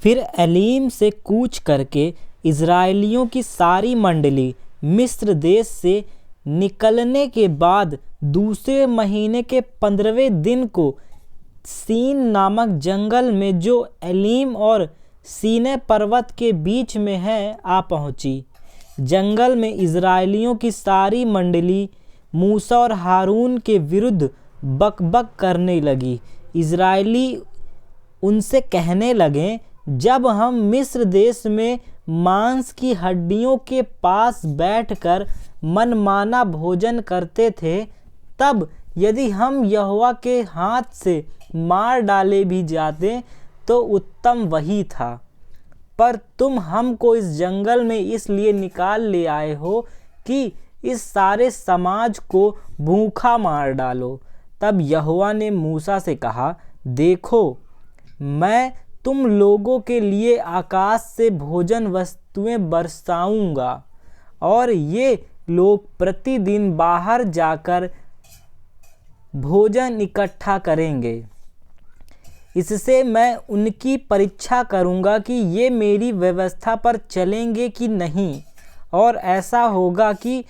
फिर एलीम से कूच करके इज़राइलियों की सारी मंडली मिस्र देश से निकलने के बाद दूसरे महीने के 15वें दिन को सीन नामक जंगल में जो एलीम और सीनै पर्वत के बीच में है आ पहुँची। जंगल में इज़राइलियों की सारी मंडली मूसा और हारून के विरुद्ध बकबक करने लगी। इज़राइली उनसे कहने लगे, जब हम मिस्र देश में मांस की हड्डियों के पास बैठकर मनमाना भोजन करते थे, तब यदि हम यहोवा के हाथ से मार डाले भी जाते तो उत्तम वही था। पर तुम हमको इस जंगल में इसलिए निकाल ले आए हो कि इस सारे समाज को भूखा मार डालो। तब यहोवा ने मूसा से कहा, देखो, मैं तुम लोगों के लिए आकाश से भोजन वस्तुएं बरसाऊंगा और ये लोग प्रतिदिन बाहर जाकर भोजन इकट्ठा करेंगे। इससे मैं उनकी परीक्षा करूंगा कि ये मेरी व्यवस्था पर चलेंगे कि नहीं, और ऐसा होगा कि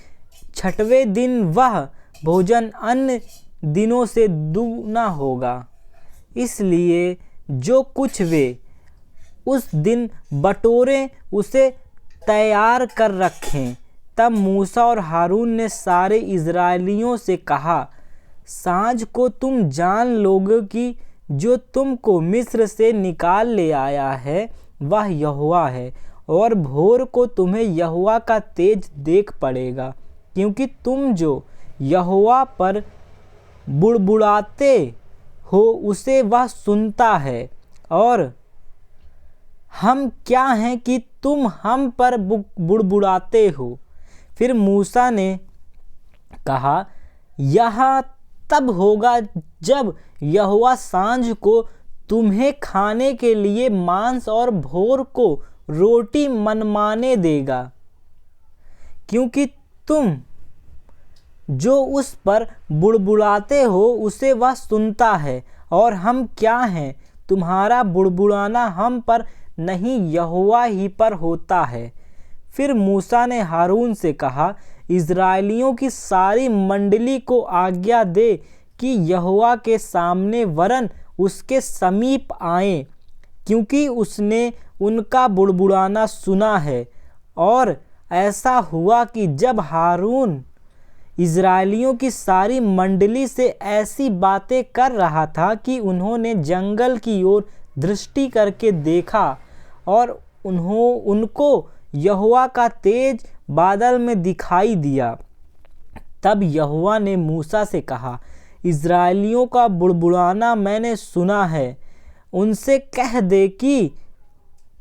6वें दिन वह भोजन अन्य दिनों से दुगना होगा। इसलिए जो कुछ वे उस दिन बटोरें उसे तैयार कर रखें। तब मूसा और हारून ने सारे इज़राइलियों से कहा, साँझ को तुम जान लोगे कि जो तुमको मिस्र से निकाल ले आया है वह यहोवा है, और भोर को तुम्हें यहोवा का तेज देख पड़ेगा, क्योंकि तुम जो यहोवा पर बुड़बुड़ाते हो उसे वह सुनता है। और हम क्या हैं कि तुम हम पर बुड़बुड़ाते हो। फिर मूसा ने कहा, यह तब होगा जब यहोवा सांझ को तुम्हें खाने के लिए मांस और भोर को रोटी मनमाने देगा, क्योंकि तुम जो उस पर बुड़बुड़ाते हो उसे वह सुनता है। और हम क्या हैं, तुम्हारा बुड़बुड़ाना हम पर नहीं यहोवा ही पर होता है। फिर मूसा ने हारून से कहा, इज़राइलियों की सारी मंडली को आज्ञा दे कि यहोवा के सामने वरन उसके समीप आएं, क्योंकि उसने उनका बुड़बुड़ाना सुना है। और ऐसा हुआ कि जब हारून इज़राइलियों की सारी मंडली से ऐसी बातें कर रहा था कि उन्होंने जंगल की ओर दृष्टि करके देखा, और उनको यहोवा का तेज बादल में दिखाई दिया। तब यहोवा ने मूसा से कहा, इज़राइलियों का बुड़बुड़ाना मैंने सुना है। उनसे कह दे कि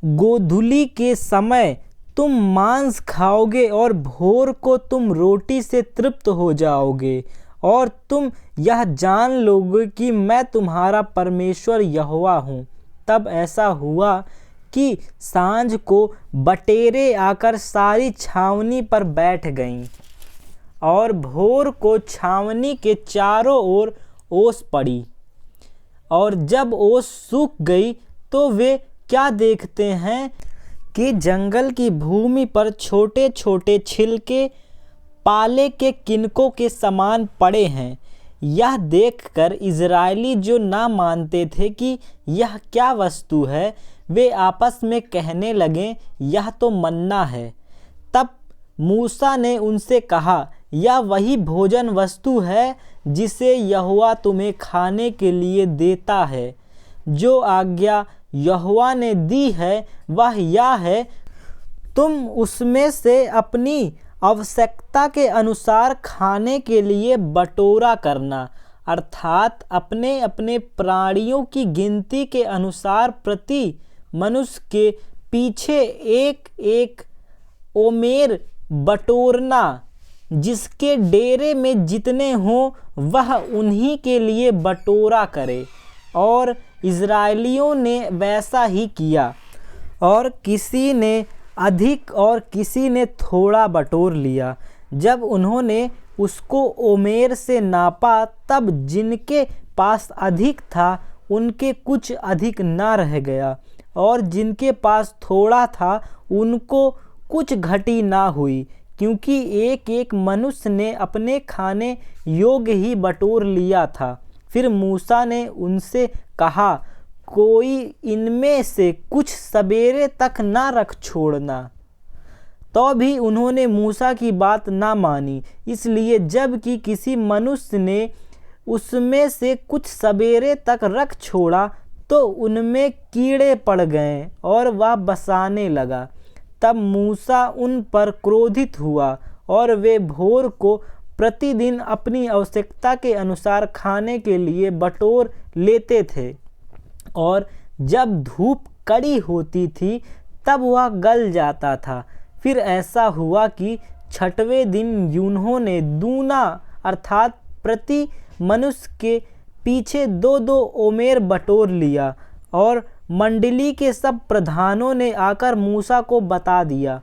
गोधूली के समय तुम मांस खाओगे और भोर को तुम रोटी से तृप्त हो जाओगे, और तुम यह जान लोगे कि मैं तुम्हारा परमेश्वर यहोवा हूँ। तब ऐसा हुआ कि सांझ को बटेरें आकर सारी छावनी पर बैठ गईं, और भोर को छावनी के चारों ओर ओस पड़ी। और जब ओस सूख गई तो वे क्या देखते हैं कि जंगल की भूमि पर छोटे छोटे छिलके पाले के किनकों के समान पड़े हैं। यह देखकर इज़राइली जो ना मानते थे कि यह क्या वस्तु है, वे आपस में कहने लगे, यह तो मन्ना है। तब मूसा ने उनसे कहा, यह वही भोजन वस्तु है जिसे यहोवा तुम्हें खाने के लिए देता है। जो आज्ञा यहोवा ने दी है वह यह है, तुम उसमें से अपनी आवश्यकता के अनुसार खाने के लिए बटोरा करना, अर्थात अपने अपने प्राणियों की गिनती के अनुसार प्रति मनुष्य के पीछे एक एक ओमेर बटोरना। जिसके डेरे में जितने हों वह उन्हीं के लिए बटोरा करे। और इज़राइलियों ने वैसा ही किया, और किसी ने अधिक और किसी ने थोड़ा बटोर लिया। जब उन्होंने उसको ओमेर से नापा, तब जिनके पास अधिक था उनके कुछ अधिक न रह गया, और जिनके पास थोड़ा था उनको कुछ घटी ना हुई, क्योंकि एक एक मनुष्य ने अपने खाने योग्य ही बटोर लिया था। फिर मूसा ने उनसे कहा, कोई इनमें से कुछ सवेरे तक ना रख छोड़ना। तो भी उन्होंने मूसा की बात ना मानी। इसलिए जबकि किसी मनुष्य ने उसमें से कुछ सवेरे तक रख छोड़ा तो उनमें कीड़े पड़ गए और वह बसाने लगा। तब मूसा उन पर क्रोधित हुआ और वे भोर को प्रतिदिन अपनी आवश्यकता के अनुसार खाने के लिए बटोर लेते थे, और जब धूप कड़ी होती थी तब वह गल जाता था। फिर ऐसा हुआ कि छठवें दिन उन्होंने दूना अर्थात प्रति मनुष्य के पीछे 2-2 ओमेर बटोर लिया, और मंडली के सब प्रधानों ने आकर मूसा को बता दिया।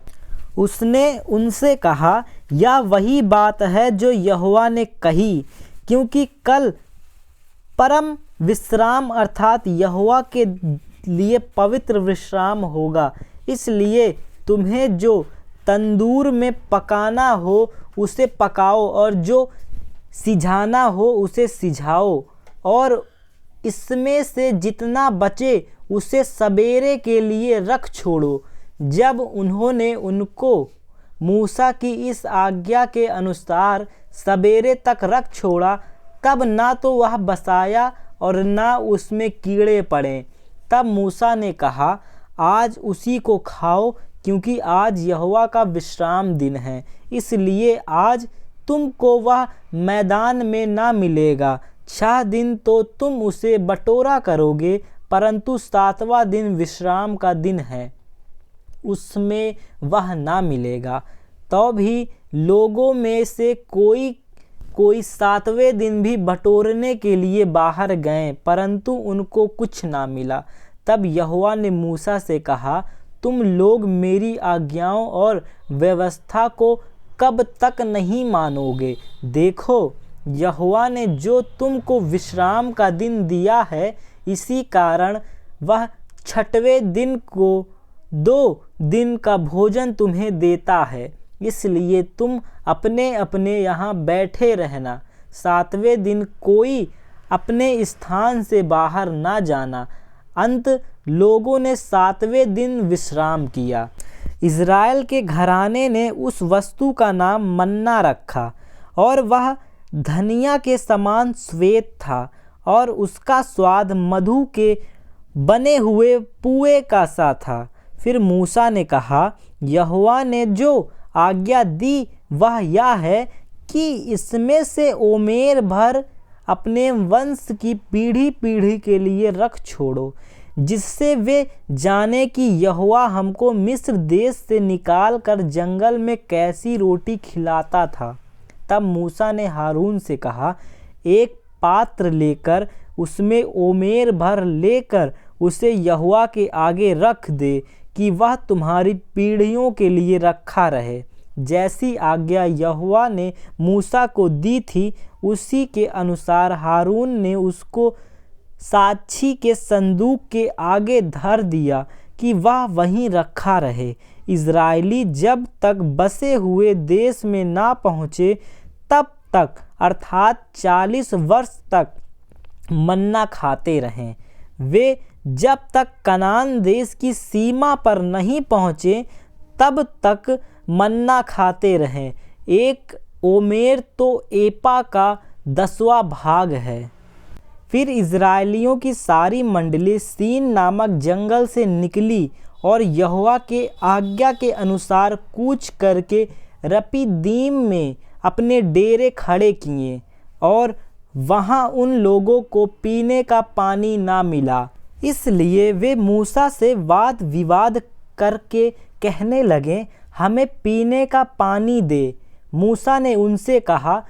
उसने उनसे कहा, यह वही बात है जो यहोवा ने कही, क्योंकि कल परम विश्राम अर्थात यहोवा के लिए पवित्र विश्राम होगा। इसलिए तुम्हें जो तंदूर में पकाना हो उसे पकाओ, और जो सिझाना हो उसे सिझाओ, और इसमें से जितना बचे उसे सवेरे के लिए रख छोड़ो। जब उन्होंने उनको मूसा की इस आज्ञा के अनुसार सवेरे तक रख छोड़ा, तब ना तो वह बसाया और ना उसमें कीड़े पड़े। तब मूसा ने कहा, आज उसी को खाओ, क्योंकि आज यहोवा का विश्राम दिन है। इसलिए आज तुमको वह मैदान में ना मिलेगा। 6 दिन तो तुम उसे बटोरा करोगे, परंतु 7वां दिन विश्राम का दिन है, उसमें वह ना मिलेगा। तो भी लोगों में से कोई 7वें दिन भी बटोरने के लिए बाहर गए, परंतु उनको कुछ ना मिला। तब यहोवा ने मूसा से कहा, तुम लोग मेरी आज्ञाओं और व्यवस्था को कब तक नहीं मानोगे? देखो, यहोवा ने जो तुमको विश्राम का दिन दिया है, इसी कारण वह 6वें दिन को 2 दिन का भोजन तुम्हें देता है। इसलिए तुम अपने अपने यहाँ बैठे रहना। 7वें दिन कोई अपने स्थान से बाहर ना जाना। अंत लोगों ने 7वें दिन विश्राम किया। इज़राइल के घराने ने उस वस्तु का नाम मन्ना रखा, और वह धनिया के समान श्वेत था, और उसका स्वाद मधु के बने हुए पुए का सा था। फिर मूसा ने कहा, यहोवा ने जो आज्ञा दी वह यह है कि इसमें से ओमेर भर अपने वंश की पीढ़ी पीढ़ी के लिए रख छोड़ो, जिससे वे जाने कि यहोवा हमको मिस्र देश से निकाल कर जंगल में कैसी रोटी खिलाता था। तब मूसा ने हारून से कहा, एक पात्र लेकर उसमें ओमेर भर लेकर उसे यहोवा के आगे रख दे, कि वह तुम्हारी पीढ़ियों के लिए रखा रहे। जैसी आज्ञा यहोवा ने मूसा को दी थी, उसी के अनुसार हारून ने उसको साक्षी के संदूक के आगे धर दिया कि वह वहीं रखा रहे। इज़राइली जब तक बसे हुए देश में ना पहुँचे तब तक अर्थात 40 वर्ष तक मन्ना खाते रहें। वे जब तक कनान देश की सीमा पर नहीं पहुँचे तब तक मन्ना खाते रहें। 1 ओमेर तो एपा का 10वां भाग है। फिर इज़राइलियों की सारी मंडली सीन नामक जंगल से निकली और यहोवा के आज्ञा के अनुसार कूच करके रपीदीम में अपने डेरे खड़े किए, और वहाँ उन लोगों को पीने का पानी ना मिला। इसलिए वे मूसा से वाद विवाद करके कहने लगे, हमें पीने का पानी दे। मूसा ने उनसे कहा,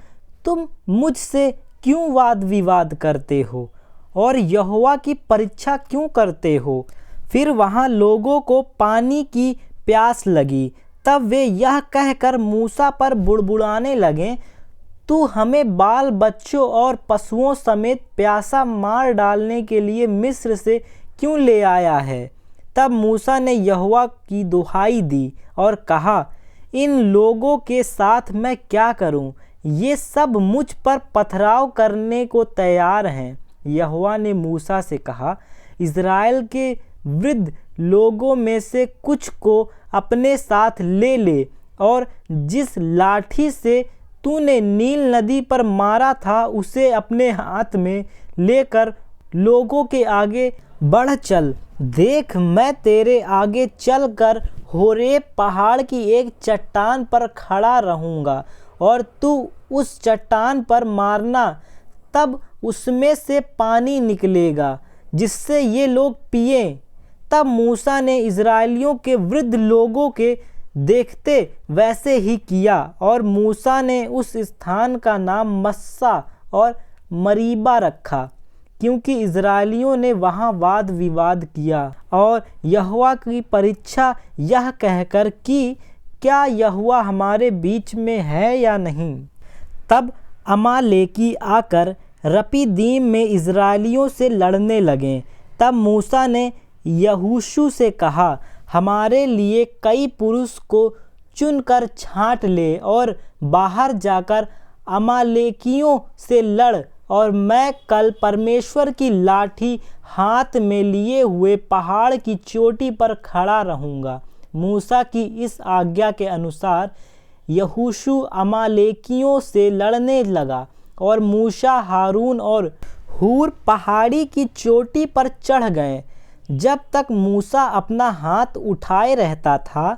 तुम मुझसे क्यों वाद विवाद करते हो और यहोवा की परीक्षा क्यों करते हो? फिर वहाँ लोगों को पानी की प्यास लगी। तब वे यह कहकर मूसा पर बुड़बुड़ाने लगे, तू हमें बाल बच्चों और पशुओं समेत प्यासा मार डालने के लिए मिस्र से क्यों ले आया है? तब मूसा ने यहोवा की दुहाई दी और कहा, इन लोगों के साथ मैं क्या करूं? ये सब मुझ पर पथराव करने को तैयार हैं। यहोवा ने मूसा से कहा, इज़राइल के वृद्ध लोगों में से कुछ को अपने साथ ले ले और जिस लाठी से तूने नील नदी पर मारा था उसे अपने हाथ में लेकर लोगों के आगे बढ़ चल। देख, मैं तेरे आगे चलकर होरेब पहाड़ की एक चट्टान पर खड़ा रहूँगा और तू उस चट्टान पर मारना, तब उसमें से पानी निकलेगा जिससे ये लोग पिएं। तब मूसा ने इज़राइलियों के वृद्ध लोगों के देखते वैसे ही किया और मूसा ने उस स्थान का नाम मस्सा और मरीबा रखा, क्योंकि इज़राइलियों ने वहाँ वाद विवाद किया और यहोवा की परीक्षा यह कहकर कि क्या यहोवा हमारे बीच में है या नहीं। तब अमालेकी आकर रपीदीम में इज़राइलियों से लड़ने लगे। तब मूसा ने यहोशू से कहा, हमारे लिए कई पुरुष को चुनकर छांट ले और बाहर जाकर अमालेकियों से लड़, और मैं कल परमेश्वर की लाठी हाथ में लिए हुए पहाड़ की चोटी पर खड़ा रहूँगा। मूसा की इस आज्ञा के अनुसार यहोशू अमालेकियों से लड़ने लगा और मूसा, हारून और हूर पहाड़ी की चोटी पर चढ़ गए। जब तक मूसा अपना हाथ उठाए रहता था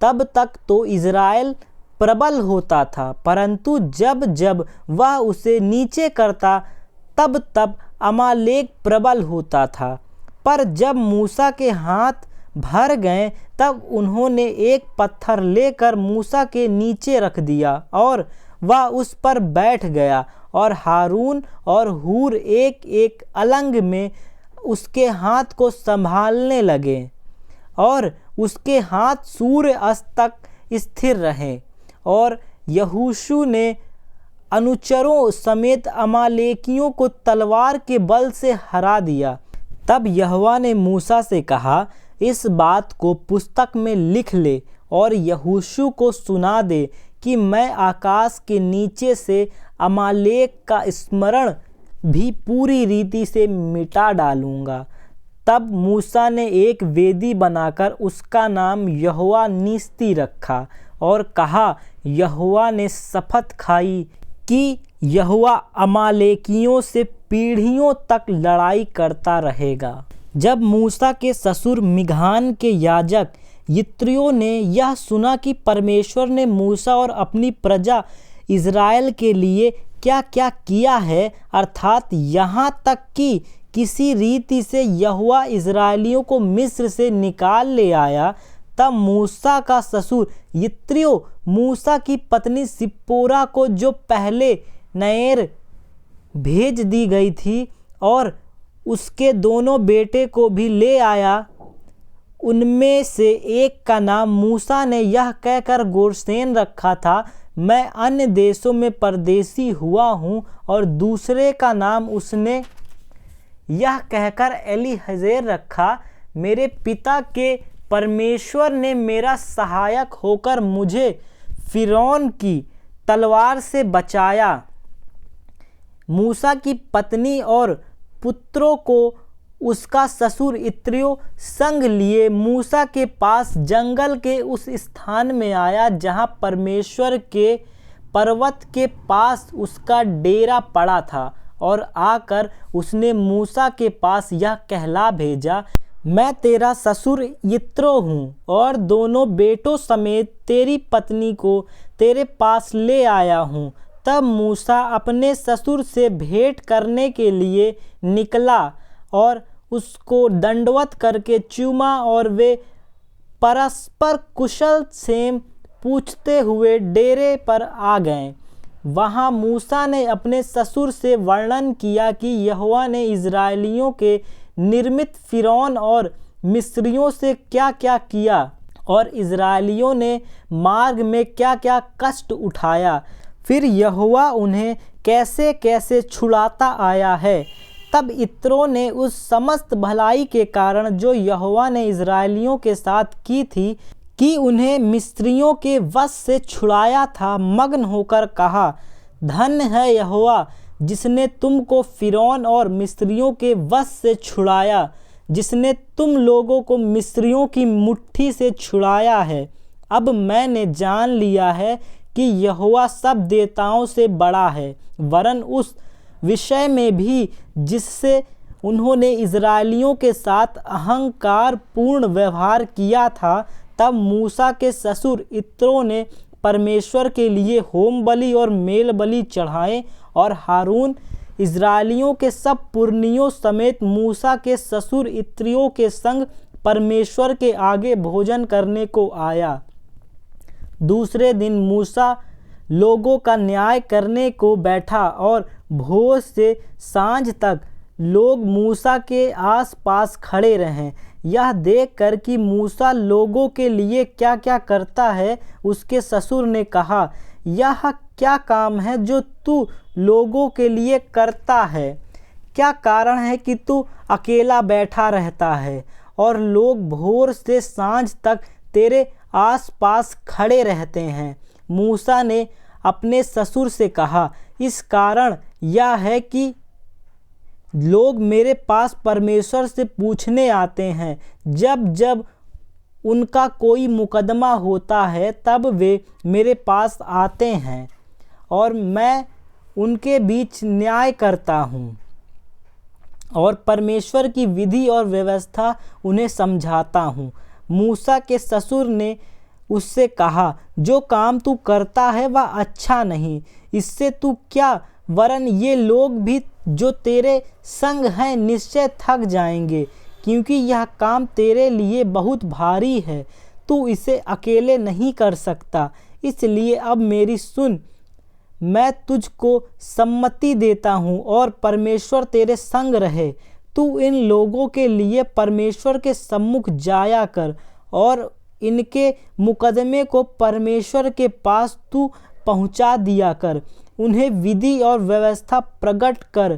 तब तक तो इज़राइल प्रबल होता था, परंतु जब जब वह उसे नीचे करता तब तब अमालेक प्रबल होता था। पर जब मूसा के हाथ भर गए तब उन्होंने एक पत्थर लेकर मूसा के नीचे रख दिया और वह उस पर बैठ गया, और हारून और हूर एक एक अलंग में उसके हाथ को संभालने लगे और उसके हाथ सूर्य अस्त तक स्थिर रहे। और यहोशू ने अनुचरों समेत अमालेकियों को तलवार के बल से हरा दिया। तब यहोवा ने मूसा से कहा, इस बात को पुस्तक में लिख ले और यहोशू को सुना दे कि मैं आकाश के नीचे से अमालेक का स्मरण भी पूरी रीति से मिटा डालूंगा। तब मूसा ने एक वेदी बनाकर उसका नाम यहोवा निस्ती रखा और कहा, यहोवा ने शपथ खाई कि यहोवा अमालेकियों से पीढ़ियों तक लड़ाई करता रहेगा। जब मूसा के ससुर मिघान के याजक यित्रो ने यह सुना कि परमेश्वर ने मूसा और अपनी प्रजा इज़राइल के लिए क्या क्या किया है, अर्थात यहाँ तक कि किसी रीति से यहोवा इज़राइलियों को मिस्र से निकाल ले आया, तब मूसा का ससुर यित्रो मूसा की पत्नी सिप्पोरा को, जो पहले नएर भेज दी गई थी, और उसके दोनों बेटे को भी ले आया। उनमें से एक का नाम मूसा ने यह कहकर गोर्शेन रखा था, मैं अन्य देशों में परदेसी हुआ हूँ, और दूसरे का नाम उसने यह कहकर एलीहजेर रखा, मेरे पिता के परमेश्वर ने मेरा सहायक होकर मुझे फिरौन की तलवार से बचाया। मूसा की पत्नी और पुत्रों को उसका ससुर यित्रो संग लिए मूसा के पास जंगल के उस स्थान में आया जहाँ परमेश्वर के पर्वत के पास उसका डेरा पड़ा था, और आकर उसने मूसा के पास यह कहला भेजा, मैं तेरा ससुर यित्रो हूँ और दोनों बेटों समेत तेरी पत्नी को तेरे पास ले आया हूँ। तब मूसा अपने ससुर से भेंट करने के लिए निकला और उसको दंडवत करके चूमा, और वे परस्पर कुशल क्षेम पूछते हुए डेरे पर आ गए। वहाँ मूसा ने अपने ससुर से वर्णन किया कि यहोवा ने इज़राइलियों के निर्मित फिरौन और मिस्रियों से क्या क्या किया, और इज़राइलियों ने मार्ग में क्या क्या कष्ट उठाया, फिर यहोवा उन्हें कैसे कैसे छुड़ाता आया है। तब इत्रो ने उस समस्त भलाई के कारण जो यहोवा ने इज़राइलियों के साथ की थी कि उन्हें मिस्रियों के वश से छुड़ाया था, मग्न होकर कहा, धन्य है यहोवा जिसने तुमको फ़िरौन और मिस्रियों के वश से छुड़ाया, जिसने तुम लोगों को मिस्रियों की मुट्ठी से छुड़ाया है। अब मैंने जान लिया है कि यहोवा सब देवताओं से बड़ा है, वरन उस विषय में भी जिससे उन्होंने इज़राइलियों के साथ अहंकार पूर्ण व्यवहार किया था। तब मूसा के ससुर इत्रो ने परमेश्वर के लिए होम बलि और मेल बलि चढ़ाए, और हारून इज़राइलियों के सब पुरनियों समेत मूसा के ससुर इत्रियों के संग परमेश्वर के आगे भोजन करने को आया। दूसरे दिन मूसा लोगों का न्याय करने को बैठा, और भोर से सांझ तक लोग मूसा के आसपास खड़े रहे। यह देखकर कि मूसा लोगों के लिए क्या क्या करता है, उसके ससुर ने कहा, यह क्या काम है जो तू लोगों के लिए करता है? क्या कारण है कि तू अकेला बैठा रहता है और लोग भोर से सांझ तक तेरे आसपास खड़े रहते हैं? मूसा ने अपने ससुर से कहा, इस कारण यह है कि लोग मेरे पास परमेश्वर से पूछने आते हैं। जब जब उनका कोई मुकदमा होता है तब वे मेरे पास आते हैं और मैं उनके बीच न्याय करता हूँ और परमेश्वर की विधि और व्यवस्था उन्हें समझाता हूँ। मूसा के ससुर ने उससे कहा, जो काम तू करता है वह अच्छा नहीं, इससे तू क्या, वरन ये लोग भी जो तेरे संग हैं निश्चय थक जाएंगे, क्योंकि यह काम तेरे लिए बहुत भारी है, तू इसे अकेले नहीं कर सकता। इसलिए अब मेरी सुन, मैं तुझको सम्मति देता हूँ और परमेश्वर तेरे संग रहे। तू इन लोगों के लिए परमेश्वर के सम्मुख जाया कर और इनके मुकदमे को परमेश्वर के पास तू पहुँचा दिया कर। उन्हें विधि और व्यवस्था प्रकट कर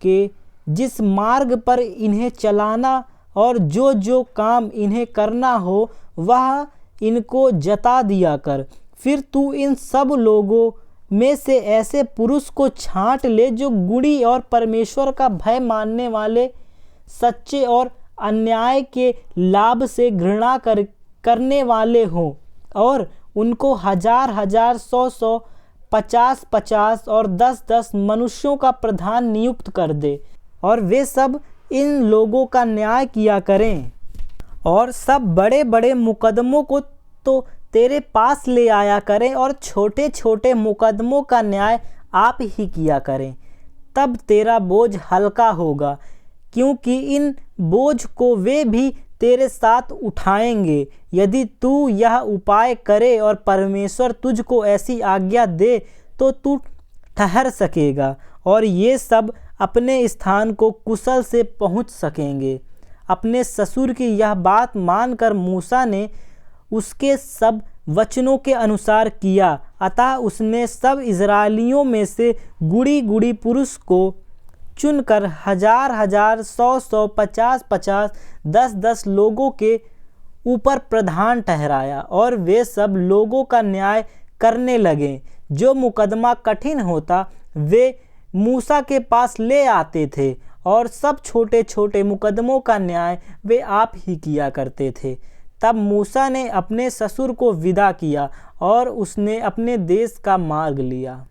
के जिस मार्ग पर इन्हें चलाना और जो जो काम इन्हें करना हो वह इनको जता दिया कर। फिर तू इन सब लोगों में से ऐसे पुरुष को छांट ले जो गुड़ी और परमेश्वर का भय मानने वाले, सच्चे और अन्याय के लाभ से घृणा करने वाले हों, और उनको 1000-1000, 100-100, 50-50 और 10-10 मनुष्यों का प्रधान नियुक्त कर दे, और वे सब इन लोगों का न्याय किया करें। और सब बड़े बड़े मुकदमों को तो तेरे पास ले आया करें और छोटे छोटे मुकदमों का न्याय आप ही किया करें। तब तेरा बोझ हल्का होगा, क्योंकि इन बोझ को वे भी तेरे साथ उठाएंगे। यदि तू यह उपाय करे और परमेश्वर तुझको ऐसी आज्ञा दे तो तू ठहर सकेगा और ये सब अपने स्थान को कुशल से पहुंच सकेंगे। अपने ससुर की यह बात मानकर मूसा ने उसके सब वचनों के अनुसार किया। अतः उसने सब इज़राइलियों में से गुड़ी गुड़ी पुरुष को चुनकर 1000-1000, 100-100, 50-50, 10-10 लोगों के ऊपर प्रधान ठहराया, और वे सब लोगों का न्याय करने लगे। जो मुकदमा कठिन होता वे मूसा के पास ले आते थे, और सब छोटे छोटे मुकदमों का न्याय वे आप ही किया करते थे। तब मूसा ने अपने ससुर को विदा किया और उसने अपने देश का मार्ग लिया।